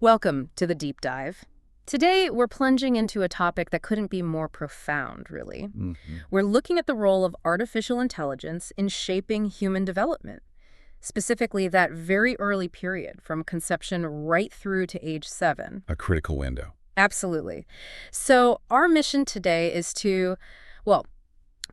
Welcome to the Deep Dive. Today, we're plunging into a topic that couldn't be more profound, really. We're looking at the role of artificial intelligence in shaping human development, specifically that very early period from conception right through to age 7. A critical window. Absolutely. So our mission today is to,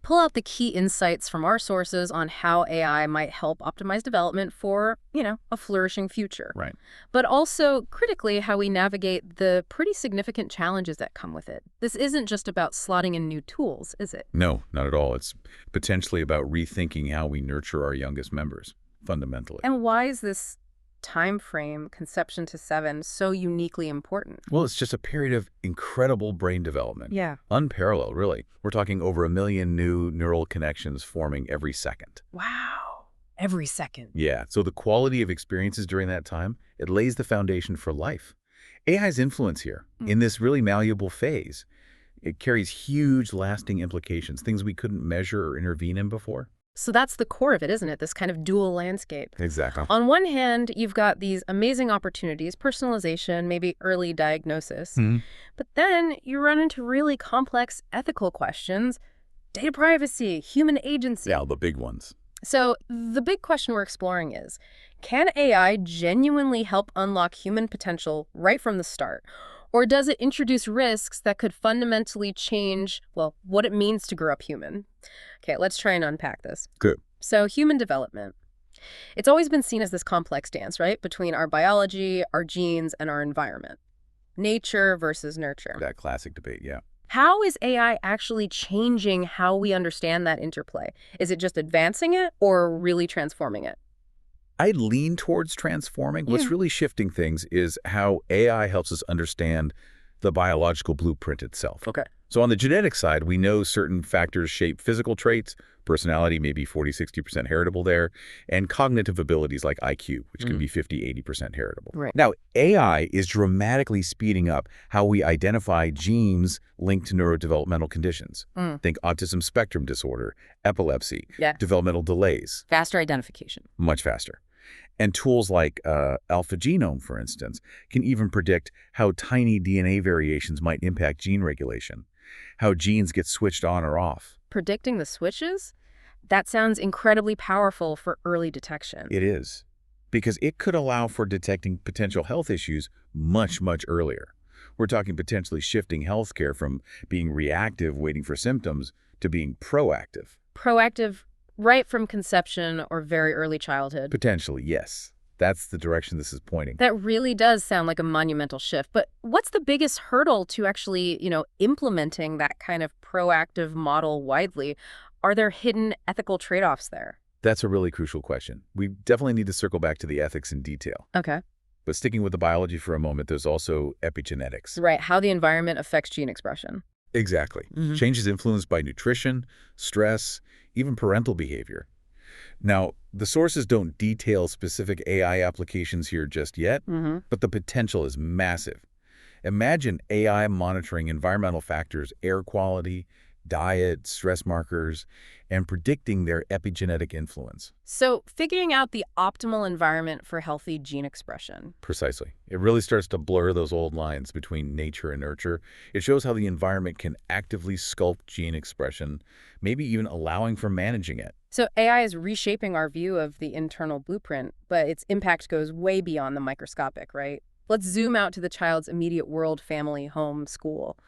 pull out the key insights from our sources on how AI might help optimize development for, a flourishing future. Right. But also, critically, how we navigate the pretty significant challenges that come with it. This isn't just about slotting in new tools, is it? No, not at all. It's potentially about rethinking how we nurture our youngest members, fundamentally. And why is this time frame, conception to 7, so uniquely important? Well, it's just a period of incredible brain development. Yeah. Unparalleled, really. We're talking over 1 million new neural connections forming every second. Wow. Every second. Yeah, so the quality of experiences during that time, it lays the foundation for life. AI's influence here, in this really malleable phase, it carries huge, lasting implications, things we couldn't measure or intervene in before. So that's the core of it, isn't it? This kind of dual landscape. Exactly. On one hand, you've got these amazing opportunities, personalization, maybe early diagnosis. But then you run into really complex ethical questions, data privacy, human agency. Yeah, the big ones. So the big question we're exploring is, can AI genuinely help unlock human potential right from the start? Or does it introduce risks that could fundamentally change, what it means to grow up human? Okay, let's try and unpack this. Good. So human development. It's always been seen as this complex dance, right? Between our biology, our genes, and our environment. Nature versus nurture. That classic debate, yeah. How is AI actually changing how we understand that interplay? Is it just advancing it or really transforming it? I lean towards transforming. Yeah. What's really shifting things is how AI helps us understand the biological blueprint itself. Okay. So on the genetic side, we know certain factors shape physical traits, personality may be 40–60% heritable there, and cognitive abilities like IQ, which can be 50–80% heritable. Right. Now, AI is dramatically speeding up how we identify genes linked to neurodevelopmental conditions. Think autism spectrum disorder, epilepsy, developmental delays. Faster identification. Much faster. And tools like AlphaGenome, for instance, can even predict how tiny DNA variations might impact gene regulation, how genes get switched on or off. Predicting the switches? That sounds incredibly powerful for early detection. It is, because it could allow for detecting potential health issues much, much earlier. We're talking potentially shifting healthcare from being reactive, waiting for symptoms, to being proactive. Proactive right from conception or very early childhood. Potentially, yes. That's the direction this is pointing. That really does sound like a monumental shift. But what's the biggest hurdle to actually, implementing that kind of proactive model widely? Are there hidden ethical trade-offs there? That's a really crucial question. We definitely need to circle back to the ethics in detail. Okay. But sticking with the biology for a moment, there's also epigenetics. Right, how the environment affects gene expression. Exactly. Change is influenced by nutrition, stress, even parental behavior. Now, the sources don't detail specific AI applications here just yet, but the potential is massive. Imagine AI monitoring environmental factors, air quality, diet, stress markers, and predicting their epigenetic influence. So figuring out the optimal environment for healthy gene expression. Precisely. It really starts to blur those old lines between nature and nurture. It shows how the environment can actively sculpt gene expression, maybe even allowing for managing it. So AI is reshaping our view of the internal blueprint, but its impact goes way beyond the microscopic, right? Let's zoom out to the child's immediate world, family, home, school.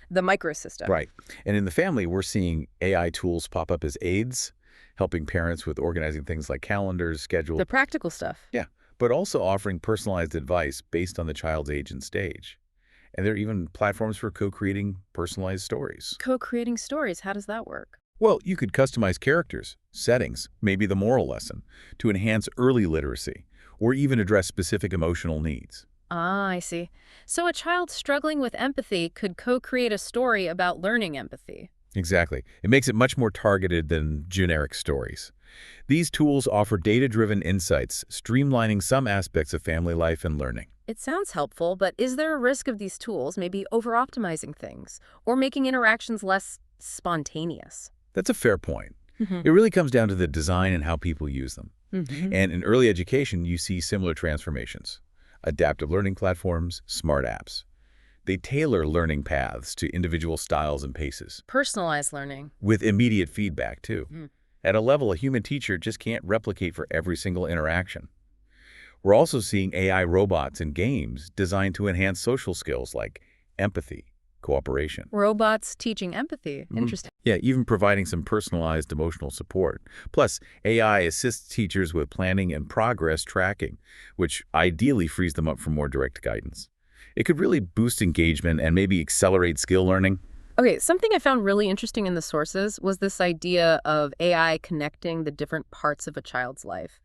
The microsystem. Right. And in the family, we're seeing AI tools pop up as aids, helping parents with organizing things like calendars, schedule. The practical stuff. Yeah, but also offering personalized advice based on the child's age and stage. And there are even platforms for co-creating personalized stories. Co-creating stories, how does that work? Well, you could customize characters, settings, maybe the moral lesson, to enhance early literacy, or even address specific emotional needs. Ah, I see. So a child struggling with empathy could co-create a story about learning empathy. Exactly. It makes it much more targeted than generic stories. These tools offer data-driven insights, streamlining some aspects of family life and learning. It sounds helpful, but is there a risk of these tools maybe over-optimizing things or making interactions less spontaneous? That's a fair point. It really comes down to the design and how people use them. And in early education, you see similar transformations. adaptive learning platforms, smart apps. They tailor learning paths to individual styles and paces. Personalized learning. With immediate feedback, too. At a level a human teacher just can't replicate for every single interaction. We're also seeing AI robots in games designed to enhance social skills like empathy, cooperation. Robots teaching empathy. Interesting. Yeah, even providing some personalized emotional support. Plus, AI assists teachers with planning and progress tracking, which ideally frees them up for more direct guidance. It could really boost engagement and maybe accelerate skill learning. Okay, something I found really interesting in the sources was this idea of AI connecting the different parts of a child's life.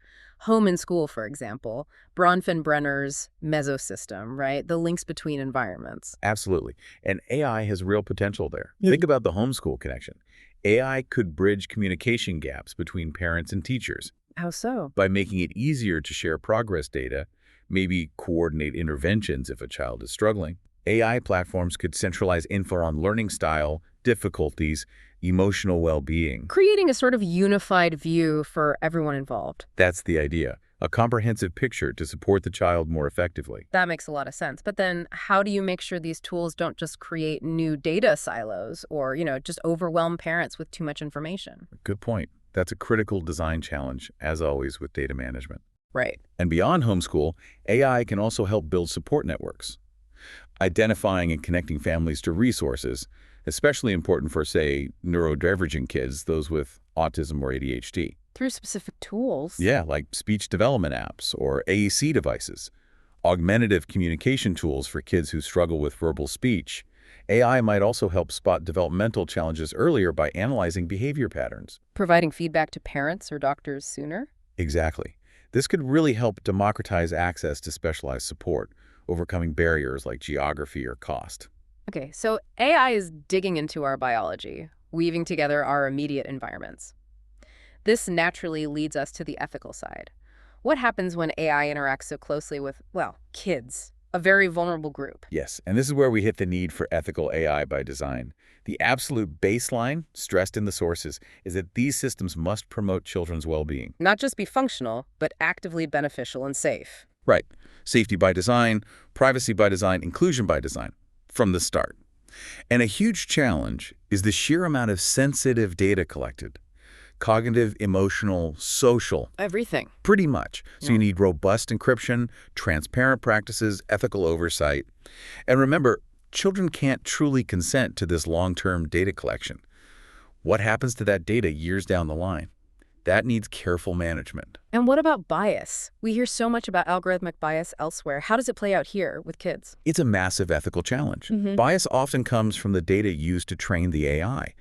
Home and school, for example, Bronfenbrenner's mesosystem, right? The links between environments. Absolutely. And AI has real potential there. Think about the homeschool connection. AI could bridge communication gaps between parents and teachers. How so? By making it easier to share progress data, maybe coordinate interventions if a child is struggling. AI platforms could centralize info on learning style, difficulties, emotional well-being. Creating a sort of unified view for everyone involved. That's the idea. A comprehensive picture to support the child more effectively. That makes a lot of sense. But then how do you make sure these tools don't just create new data silos or, just overwhelm parents with too much information? Good point. That's a critical design challenge, as always, with data management. Right. And beyond homeschool, AI can also help build support networks. Identifying and connecting families to resources, especially important for, say, neurodivergent kids, those with autism or ADHD. Through specific tools? Yeah, like speech development apps or AAC devices. Augmentative communication tools for kids who struggle with verbal speech. AI might also help spot developmental challenges earlier by analyzing behavior patterns. Providing feedback to parents or doctors sooner? Exactly. This could really help democratize access to specialized support, overcoming barriers like geography or cost. Okay, so AI is digging into our biology, weaving together our immediate environments. This naturally leads us to the ethical side. What happens when AI interacts so closely with, kids, a very vulnerable group? Yes, and this is where we hit the need for ethical AI by design. The absolute baseline, stressed in the sources, is that these systems must promote children's well-being. Not just be functional, but actively beneficial and safe. Right. Safety by design, privacy by design, inclusion by design, from the start. And a huge challenge is the sheer amount of sensitive data collected. Cognitive, emotional, social. Everything. Pretty much. So you need robust encryption, transparent practices, ethical oversight. And remember, children can't truly consent to this long-term data collection. What happens to that data years down the line? That needs careful management. And what about bias? We hear so much about algorithmic bias elsewhere. How does it play out here with kids? It's a massive ethical challenge. Bias often comes from the data used to train the AI.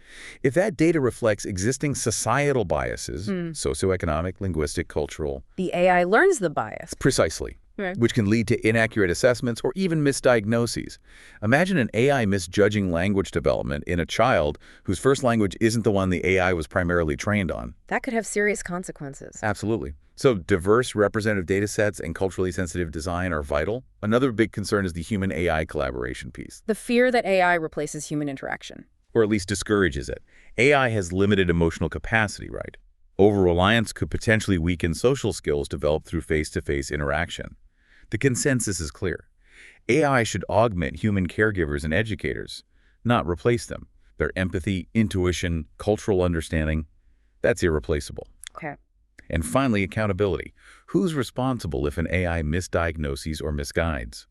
If that data reflects existing societal biases, socioeconomic, linguistic, cultural, the AI learns the bias. Precisely. Which can lead to inaccurate assessments or even misdiagnoses. Imagine an AI misjudging language development in a child whose first language isn't the one the AI was primarily trained on. That could have serious consequences. Absolutely. So diverse, representative data sets and culturally sensitive design are vital. Another big concern is the human-AI collaboration piece. The fear that AI replaces human interaction. Or at least discourages it. AI has limited emotional capacity, right? Over-reliance could potentially weaken social skills developed through face-to-face interaction. The consensus is clear. AI should augment human caregivers and educators, not replace them. Their empathy, intuition, cultural understanding, that's irreplaceable. Okay. And finally, accountability. Who's responsible if an AI misdiagnoses or misguides?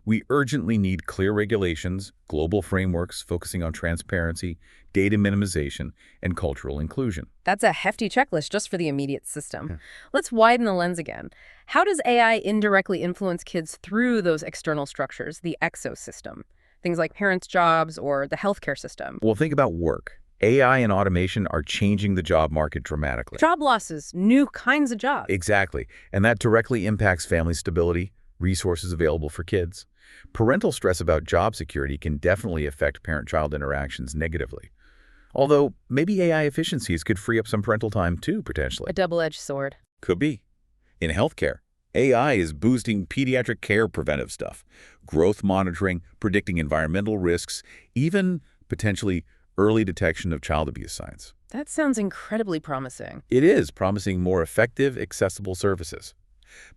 We urgently need clear regulations, global frameworks focusing on transparency, data minimization, and cultural inclusion. That's a hefty checklist just for the immediate system. Let's widen the lens again. How does AI indirectly influence kids through those external structures, the exosystem? Things like parents' jobs or the healthcare system. Well, think about work. AI and automation are changing the job market dramatically. Job losses, new kinds of jobs. Exactly. And that directly impacts family stability, resources available for kids. Parental stress about job security can definitely affect parent-child interactions negatively. Although, maybe AI efficiencies could free up some parental time too, potentially. A double-edged sword. Could be. In healthcare, AI is boosting pediatric care preventive stuff, growth monitoring, predicting environmental risks, even potentially early detection of child abuse signs. That sounds incredibly promising. It is promising more effective, accessible services.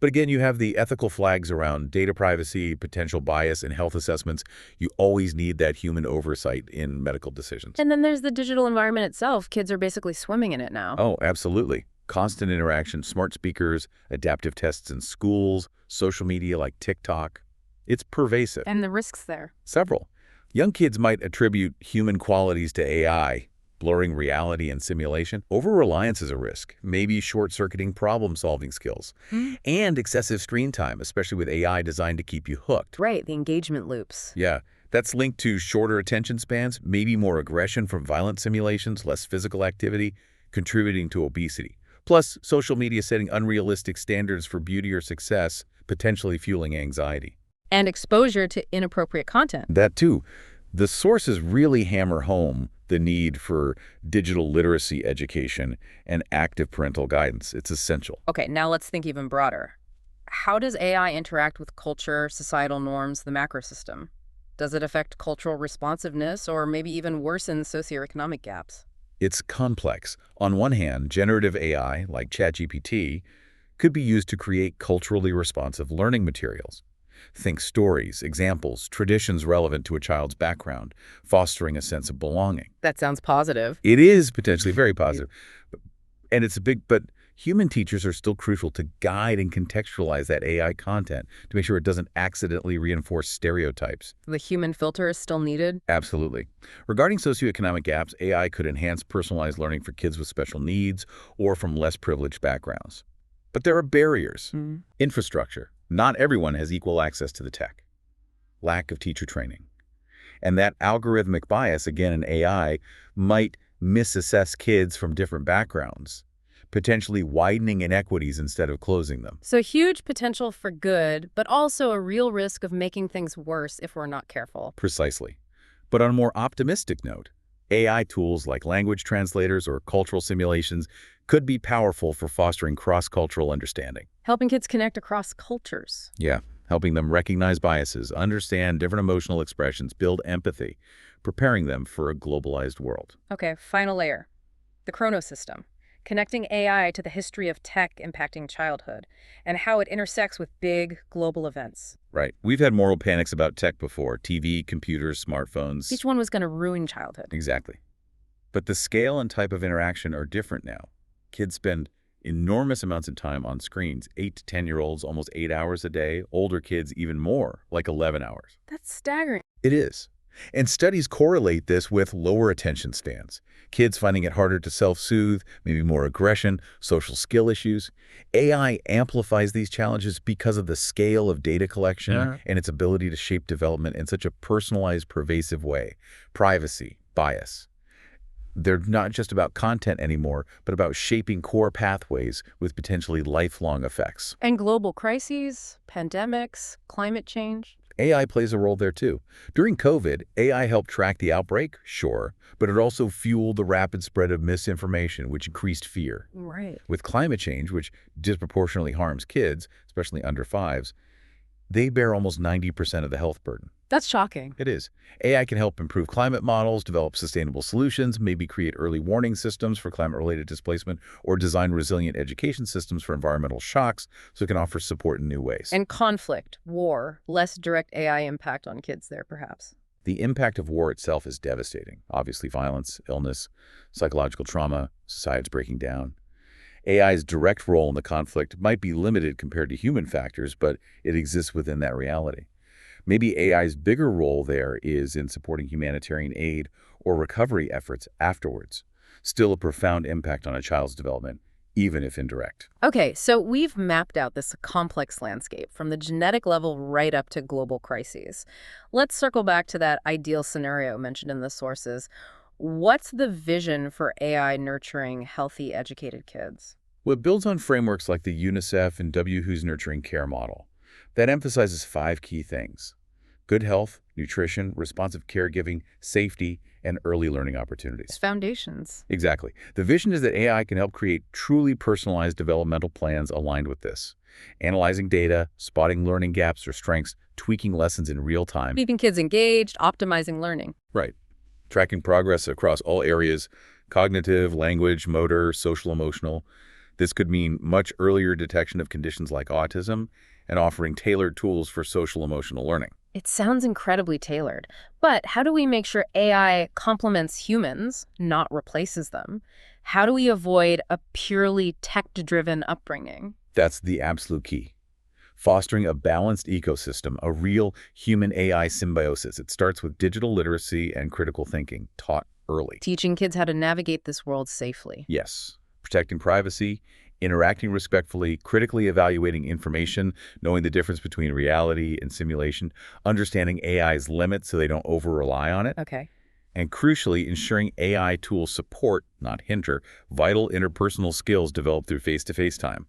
But again, you have the ethical flags around data privacy, potential bias, and health assessments. You always need that human oversight in medical decisions. And then there's the digital environment itself. Kids are basically swimming in it now. Oh, absolutely. Constant interaction, smart speakers, adaptive tests in schools, social media like TikTok. It's pervasive. And the risks there? Several. Young kids might attribute human qualities to AI, blurring reality and simulation. Over-reliance is a risk, maybe short-circuiting problem-solving skills, and excessive screen time, especially with AI designed to keep you hooked. Right, the engagement loops. Yeah, that's linked to shorter attention spans, maybe more aggression from violent simulations, less physical activity, contributing to obesity. Plus, social media setting unrealistic standards for beauty or success, potentially fueling anxiety. And exposure to inappropriate content. That too. The sources really hammer home the need for digital literacy education and active parental guidance. It's essential. Okay, now let's think even broader. How does AI interact with culture, societal norms, the macro system? Does it affect cultural responsiveness or maybe even worsen socioeconomic gaps? It's complex. On one hand, generative AI, like ChatGPT, could be used to create culturally responsive learning materials. Think stories, examples, traditions relevant to a child's background, fostering a sense of belonging. That sounds positive. It is potentially very positive. And it's but human teachers are still crucial to guide and contextualize that AI content to make sure it doesn't accidentally reinforce stereotypes. The human filter is still needed? Absolutely. Regarding socioeconomic gaps, AI could enhance personalized learning for kids with special needs or from less privileged backgrounds. But there are barriers. Infrastructure. Not everyone has equal access to the tech. Lack of teacher training. And that algorithmic bias, again in AI, might misassess kids from different backgrounds, potentially widening inequities instead of closing them. So huge potential for good, but also a real risk of making things worse if we're not careful. Precisely. But on a more optimistic note, AI tools like language translators or cultural simulations could be powerful for fostering cross-cultural understanding. Helping kids connect across cultures. Yeah, helping them recognize biases, understand different emotional expressions, build empathy, preparing them for a globalized world. Okay, final layer. The chronosystem. Connecting AI to the history of tech impacting childhood and how it intersects with big global events. Right. We've had moral panics about tech before. TV, computers, smartphones. Each one was going to ruin childhood. Exactly. But the scale and type of interaction are different now. Kids spend enormous amounts of time on screens. 8 to 10-year-olds, almost 8 hours a day. Older kids, even more, like 11 hours. That's staggering. It is. And studies correlate this with lower attention spans. Kids finding it harder to self-soothe, maybe more aggression, social skill issues. AI amplifies these challenges because of the scale of data collection and its ability to shape development in such a personalized, pervasive way. Privacy, bias. They're not just about content anymore, but about shaping core pathways with potentially lifelong effects. And global crises, pandemics, climate change. AI plays a role there too. During COVID, AI helped track the outbreak, sure, but it also fueled the rapid spread of misinformation, which increased fear. Right. With climate change, which disproportionately harms kids, especially under 5s, they bear almost 90% of the health burden. That's shocking. It is. AI can help improve climate models, develop sustainable solutions, maybe create early warning systems for climate-related displacement, or design resilient education systems for environmental shocks so it can offer support in new ways. And conflict, war, less direct AI impact on kids there, perhaps. The impact of war itself is devastating. Obviously, violence, illness, psychological trauma, society's breaking down. AI's direct role in the conflict might be limited compared to human factors, but it exists within that reality. Maybe AI's bigger role there is in supporting humanitarian aid or recovery efforts afterwards. Still a profound impact on a child's development, even if indirect. Okay, so we've mapped out this complex landscape from the genetic level right up to global crises. Let's circle back to that ideal scenario mentioned in the sources. What's the vision for AI nurturing healthy, educated kids? Well, it builds on frameworks like the UNICEF and WHO's Nurturing Care model. That emphasizes 5 key things: good health, nutrition, responsive caregiving, safety, and early learning opportunities. Foundations. Exactly. The vision is that AI can help create truly personalized developmental plans aligned with this. Analyzing data, spotting learning gaps or strengths, tweaking lessons in real time. Keeping kids engaged, optimizing learning. Right. Tracking progress across all areas: cognitive, language, motor, social, emotional. This could mean much earlier detection of conditions like autism and offering tailored tools for social-emotional learning. It sounds incredibly tailored. But how do we make sure AI complements humans, not replaces them? How do we avoid a purely tech-driven upbringing? That's the absolute key. Fostering a balanced ecosystem, a real human-AI symbiosis. It starts with digital literacy and critical thinking, taught early. Teaching kids how to navigate this world safely. Yes. Protecting privacy, interacting respectfully, critically evaluating information, knowing the difference between reality and simulation, understanding AI's limits so they don't over-rely on it. Okay. And crucially, ensuring AI tools support, not hinder, vital interpersonal skills developed through face-to-face time.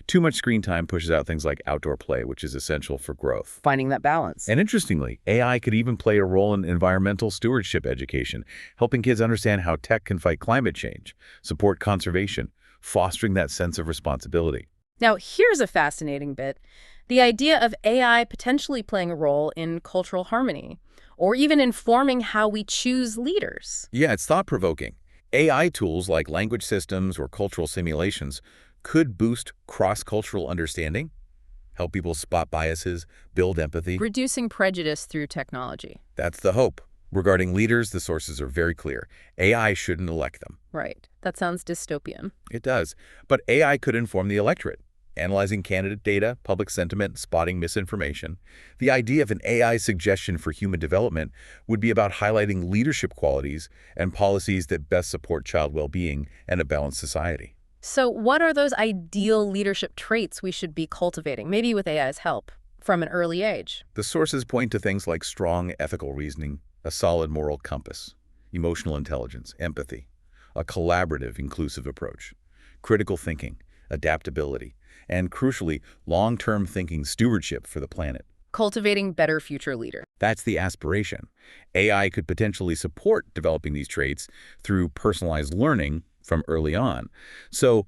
Too much screen time pushes out things like outdoor play, which is essential for growth. Finding that balance. And interestingly, AI could even play a role in environmental stewardship education, helping kids understand how tech can fight climate change, support conservation, fostering that sense of responsibility. Now, here's a fascinating bit. The idea of AI potentially playing a role in cultural harmony, or even informing how we choose leaders. Yeah, it's thought-provoking. AI tools like language systems or cultural simulations could boost cross-cultural understanding, help people spot biases, build empathy. Reducing prejudice through technology. That's the hope. Regarding leaders, the sources are very clear. AI shouldn't elect them. Right. That sounds dystopian. It does. But AI could inform the electorate, analyzing candidate data, public sentiment, spotting misinformation. The idea of an AI suggestion for human development would be about highlighting leadership qualities and policies that best support child well-being and a balanced society. So what are those ideal leadership traits we should be cultivating, maybe with AI's help, from an early age? The sources point to things like strong ethical reasoning, a solid moral compass, emotional intelligence, empathy, a collaborative, inclusive approach, critical thinking, adaptability, and crucially, long-term thinking stewardship for the planet. Cultivating better future leaders. That's the aspiration. AI could potentially support developing these traits through personalized learning from early on. So,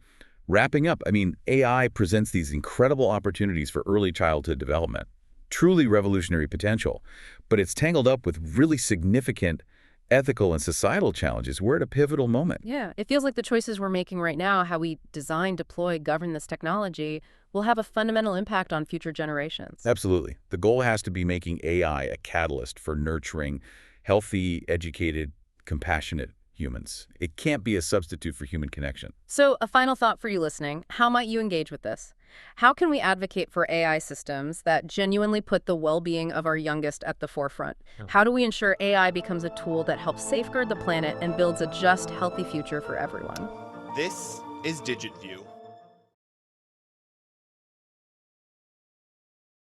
wrapping up, AI presents these incredible opportunities for early childhood development. Truly revolutionary potential, but it's tangled up with really significant ethical and societal challenges. We're at a pivotal moment. Yeah, it feels like the choices we're making right now, how we design, deploy, govern this technology, will have a fundamental impact on future generations. Absolutely. The goal has to be making AI a catalyst for nurturing healthy, educated, compassionate humans. It can't be a substitute for human connection. So, a final thought for you listening. How might you engage with this? How can we advocate for AI systems that genuinely put the well-being of our youngest at the forefront? How do we ensure AI becomes a tool that helps safeguard the planet and builds a just, healthy future for everyone? This is DigitView.